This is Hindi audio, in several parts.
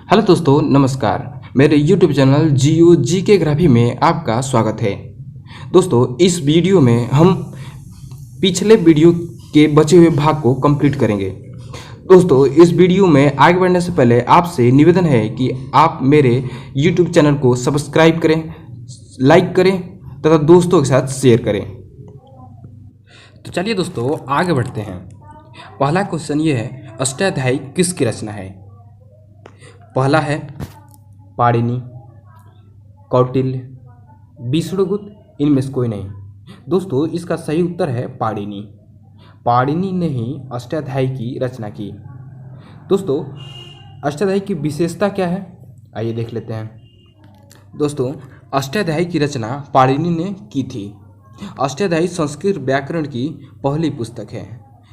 हेलो दोस्तों, नमस्कार। मेरे YouTube चैनल जियो जी के ग्राफी में आपका स्वागत है। दोस्तों, इस वीडियो में हम पिछले वीडियो के बचे हुए भाग को कंप्लीट करेंगे। दोस्तों, इस वीडियो में आगे बढ़ने से पहले आपसे निवेदन है कि आप मेरे YouTube चैनल को सब्सक्राइब करें, लाइक करें तथा दोस्तों के साथ शेयर करें। तो चलिए दोस्तों, आगे बढ़ते हैं। पहला क्वेश्चन ये है, अष्टाध्यायी किसकी रचना है? पहला है पाणिनि, कौटिल्य, विष्णुगुप्त, इनमें से कोई नहीं। दोस्तों, इसका सही उत्तर है पाणिनि। पाणिनि ने ही अष्टाध्यायी की रचना की। दोस्तों, अष्टाध्यायी की विशेषता क्या है, आइए देख लेते हैं। दोस्तों, अष्टाध्यायी की रचना पाणिनि ने की थी। अष्टाध्यायी संस्कृत व्याकरण की पहली पुस्तक है।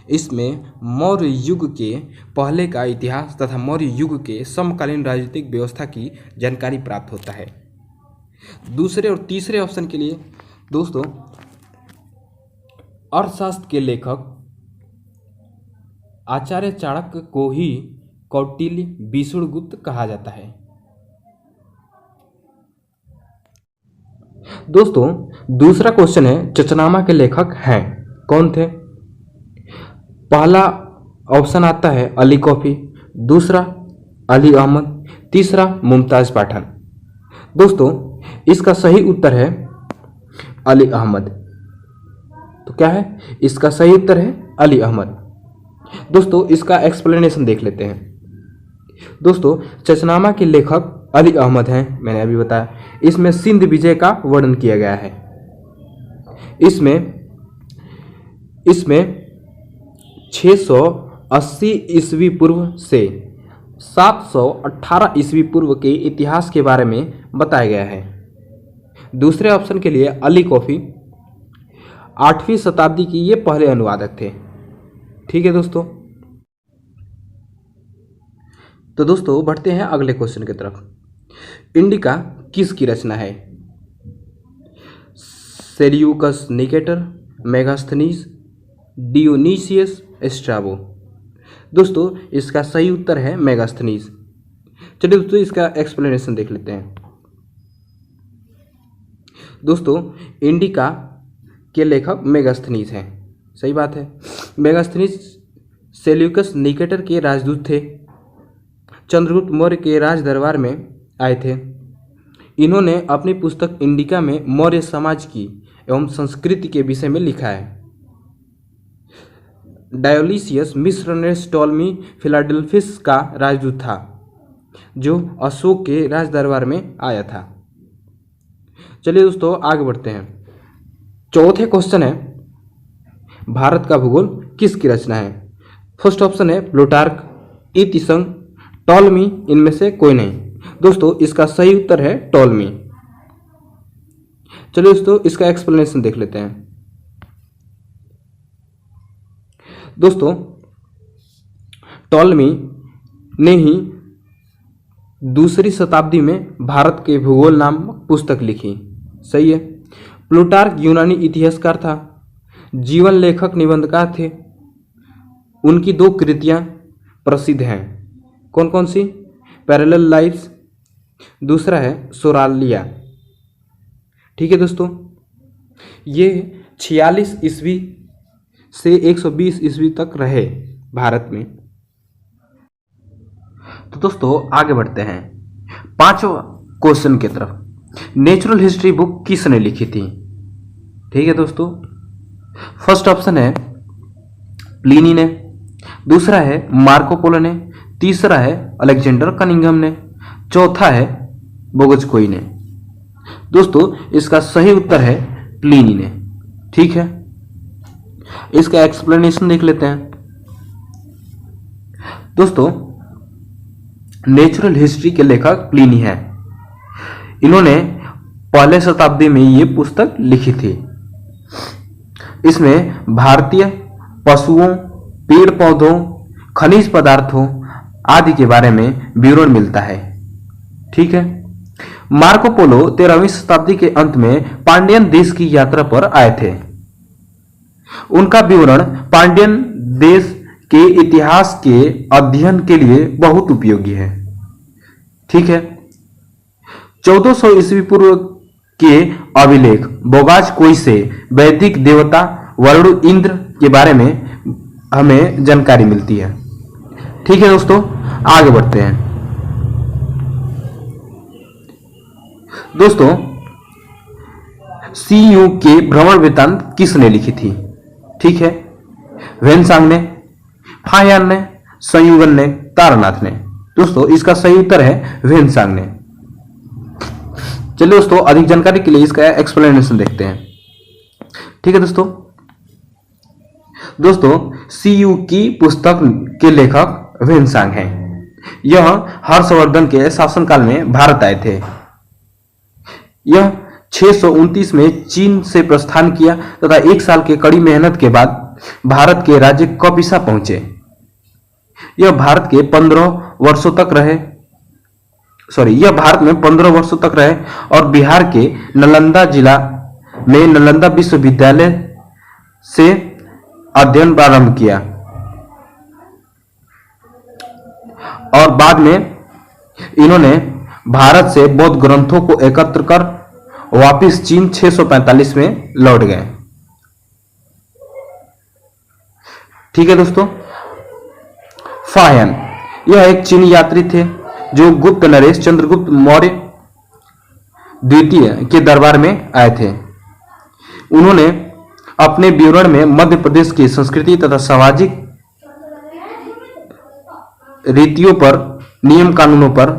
इसमें मौर्य युग के पहले का इतिहास तथा मौर्य युग के समकालीन राजनीतिक व्यवस्था की जानकारी प्राप्त होता है। दूसरे और तीसरे ऑप्शन के लिए दोस्तों, अर्थशास्त्र के लेखक आचार्य चाणक्य को ही कौटिल्य, विष्णुगुप्त कहा जाता है। दोस्तों, दूसरा क्वेश्चन है, चचनामा के लेखक हैं कौन थे? पहला ऑप्शन आता है अली कौफी, दूसरा अली अहमद, तीसरा मुमताज पाठन। दोस्तों, इसका सही उत्तर है अली अहमद। तो क्या है? इसका सही उत्तर है अली अहमद। दोस्तों, इसका एक्सप्लेनेशन देख लेते हैं। दोस्तों, चचनामा के लेखक अली अहमद हैं, मैंने अभी बताया। इसमें सिंध विजय का वर्णन किया गया है। इसमें 680 ईस्वी पूर्व से 718 ईस्वी पूर्व के इतिहास के बारे में बताया गया है। दूसरे ऑप्शन के लिए अली कौफी 8वीं शताब्दी की ये पहले अनुवादक थे। ठीक है दोस्तों। तो दोस्तों, बढ़ते हैं अगले क्वेश्चन की तरफ। इंडिका किसकी रचना है? Seleucus Nicator, Megasthenes, Dionysius, Strabo. दोस्तों, इसका सही उत्तर है मेगास्थनीज। चलिए दोस्तों, इसका एक्सप्लेनेशन देख लेते हैं। दोस्तों, इंडिका के लेखक मेगास्थनीज हैं, सही बात है। मेगास्थनीज सेल्यूकस निकेटर के राजदूत थे। चंद्रगुप्त मौर्य के राज दरबार में आए थे। इन्होंने अपनी पुस्तक इंडिका में मौर्य समाज की एवं संस्कृति के विषय में लिखा है। डायोलिसियस मिस्र ने टॉलमी फिलाडेल्फियस का राजदूत था, जो अशोक के राज दरबार में आया था। चलिए दोस्तों, आगे बढ़ते हैं। चौथे क्वेश्चन है, भारत का भूगोल किसकी रचना है? फर्स्ट ऑप्शन है प्लूटार्क, इतिसंग, टॉलमी, इनमें से कोई नहीं। दोस्तों, इसका सही उत्तर है टॉलमी। चलिए दोस्तों, इसका एक्सप्लेनेशन देख लेते हैं। दोस्तों, टॉलमी ने ही 2री शताब्दी में भारत के भूगोल नामक पुस्तक लिखी, सही है। प्लूटार्क यूनानी इतिहासकार था, जीवन लेखक, निबंधकार थे। उनकी 2 कृतियां प्रसिद्ध हैं। कौन कौन सी? पैरेलल लाइव्स, दूसरा है सोरालिया। ठीक है दोस्तों, ये 46 ईस्वी से 120 ईस्वी तक रहे भारत में। तो दोस्तों, आगे बढ़ते हैं 5वां क्वेश्चन की तरफ। नेचुरल हिस्ट्री बुक किसने लिखी थी? ठीक है दोस्तों, फर्स्ट ऑप्शन है प्लिनी ने, दूसरा है मार्को पोलो ने, तीसरा है अलेक्जेंडर कनिंघम ने, चौथा है बोगजकोई ने। दोस्तों, इसका सही उत्तर है प्लिनी ने। ठीक है, इसका एक्सप्लेनेशन देख लेते हैं। दोस्तों, नेचुरल हिस्ट्री के लेखक प्लिनी हैं। इन्होंने पहले शताब्दी में ये पुस्तक लिखी थी। इसमें भारतीय पशुओं, पेड़ पौधों, खनिज पदार्थों आदि के बारे में विवरण मिलता है। ठीक है। मार्को पोलो 13वीं शताब्दी के अंत में पांडियन देश की यात्रा पर आए थे। उनका विवरण पांडियन देश के इतिहास के अध्ययन के लिए बहुत उपयोगी है। ठीक है। 1400 ईस्वी पूर्व के अभिलेख बोगाज कोई से वैदिक देवता वरुण इंद्र के बारे में हमें जानकारी मिलती है। ठीक है दोस्तों, आगे बढ़ते हैं। दोस्तों, सीयू के भ्रमण वृत्तांत किसने लिखी थी? ठीक है, वेनसांग ने, फायान ने, संयुगन ने, तारानाथ ने। दोस्तों, इसका सही उत्तर है वेनसांग ने। चलिए दोस्तों, अधिक जानकारी के लिए इसका एक्सप्लेनेशन देखते हैं। ठीक है दोस्तों, सीयू की पुस्तक के लेखक वेनसांग हैं। यह हर्षवर्धन के शासनकाल में भारत आए थे। यह 629 में चीन से प्रस्थान किया तथा 1 साल के कड़ी मेहनत के बाद भारत के राज्य कपिसा पहुंचे। यह भारत में 15 वर्षों तक रहे और बिहार के नालंदा जिला में नालंदा विश्वविद्यालय से अध्ययन प्रारंभ किया और बाद में इन्होंने भारत से बौद्ध ग्रंथों को एकत्र कर वापिस चीन 645 में लौट गए। ठीक है दोस्तों, फाहियान यह एक चीनी यात्री थे जो गुप्त नरेश चंद्रगुप्त मौर्य द्वितीय के दरबार में आए थे। उन्होंने अपने विवरण में मध्य प्रदेश की संस्कृति तथा सामाजिक रीतियों पर, नियम कानूनों पर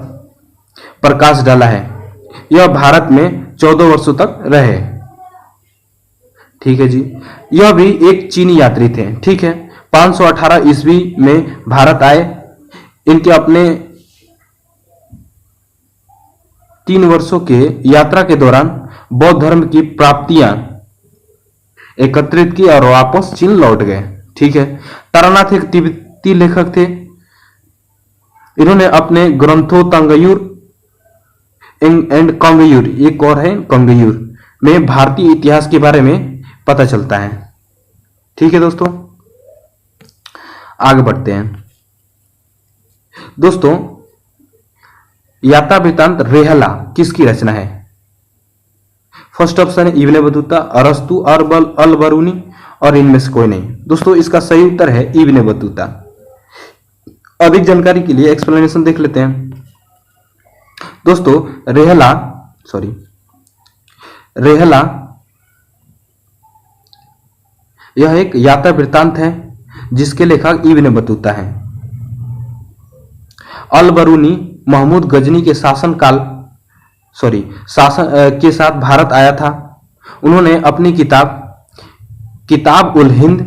प्रकाश डाला है। यह भारत में 14 वर्षों तक रहे। ठीक है जी, यह भी एक चीनी यात्री थे। ठीक है, 518 ईस्वी में भारत आए। इनके अपने 3 वर्षों के यात्रा के दौरान बौद्ध धर्म की प्राप्तियां एकत्रित की और वापस चीन लौट गए। ठीक है, तारानाथ एक तिब्बती लेखक थे। इन्होंने अपने ग्रंथों तंगयूर एंड कंगयूर, एक और है कंगयूर, में भारतीय इतिहास के बारे में पता चलता है। ठीक है दोस्तों, आगे बढ़ते हैं। दोस्तों, यात्रा वृत्तांत रेहला किसकी रचना है? फर्स्ट ऑप्शन है इब्ने बतूता, अरस्तु, अल बरूनी और इनमें से कोई नहीं। दोस्तों, इसका सही उत्तर है इब्ने बतूता। अधिक जानकारी के लिए एक्सप्लेनेशन देख लेते हैं। दोस्तों, रेहला यह एक यात्रा वृत्तांत है जिसके लेखक इब्ने बतूता हैं। अल बरूनी महमूद गजनी के शासन के साथ भारत आया था। उन्होंने अपनी किताब उल हिंद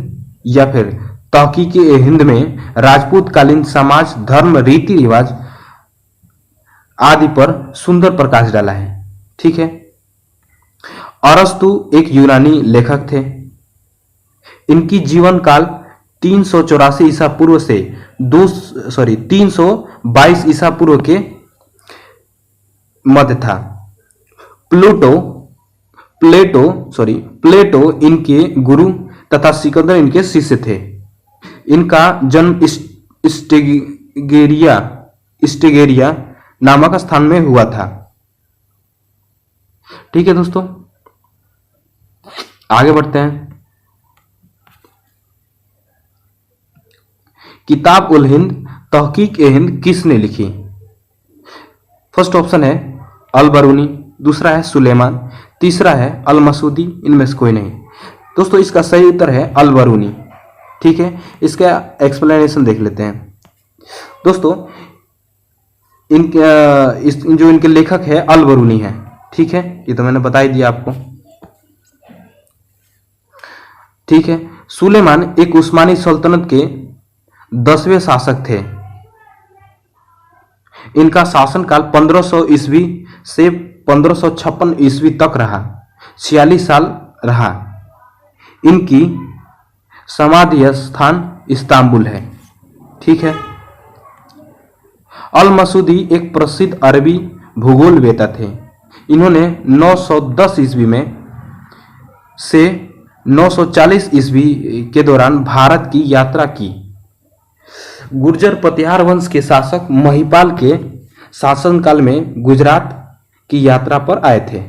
या फिर तहकीक हिंद में राजपूत कालीन समाज, धर्म, रीति रिवाज आदि पर सुंदर प्रकाश डाला है। ठीक है, अरस्तु एक यूनानी लेखक थे। इनकी जीवन काल 384 ईसा पूर्व से 322 ईसा पूर्व के मध्य था। प्लेटो इनके गुरु तथा सिकंदर इनके शिष्य थे। इनका जन्म स्टेगेरिया नामक स्थान में हुआ था। ठीक है दोस्तों, आगे बढ़ते हैं। किताब उल हिंद तहकीक ए हिंद किसने लिखी? फर्स्ट ऑप्शन है अल बरूनी, दूसरा है सुलेमान, तीसरा है अल मसूदी, इनमें से कोई नहीं। दोस्तों, इसका सही उत्तर है अल बरूनी। ठीक है, इसका एक्सप्लेनेशन देख लेते हैं। दोस्तों, जो इनके लेखक है अल बरूनी है। ठीक है, ये तो मैंने बता ही दिया आपको। ठीक है, सुलेमान एक उस्मानी सल्तनत के 10वें शासक थे। इनका शासनकाल 1500 ईस्वी से 1556 ईस्वी तक रहा, 46 साल रहा। इनकी समाधि स्थान इस्तांबुल है। ठीक है, अल मसूदी एक प्रसिद्ध अरबी भूगोलवेत्ता थे। इन्होंने 910 ईस्वी में से 940 ईस्वी के दौरान भारत की यात्रा की। गुर्जर प्रतिहार वंश के शासक महिपाल के शासनकाल में गुजरात की यात्रा पर आए थे।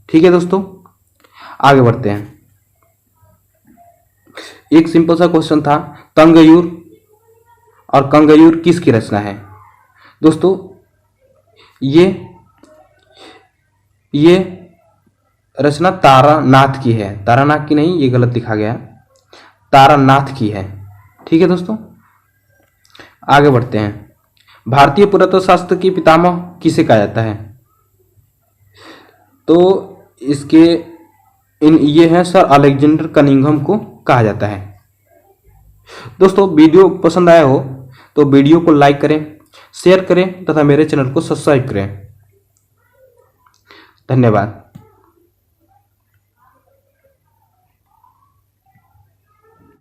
ठीक है दोस्तों, आगे बढ़ते हैं। एक सिंपल सा क्वेश्चन था, तंगयूर और कंगयूर किसकी रचना है? दोस्तों ये रचना तारानाथ की है। तारानाथ की नहीं, ये गलत लिखा गया, तारानाथ की है। ठीक है दोस्तों, आगे बढ़ते हैं। भारतीय पुरातत्व शास्त्र की पितामह किसे कहा जाता है? तो इसके ये हैं सर अलेक्जेंडर कनिंघम को कहा जाता है। दोस्तों वीडियो पसंद आया हो तो वीडियो को लाइक करें, शेयर करें तथा मेरे चैनल को सब्सक्राइब करें। धन्यवाद।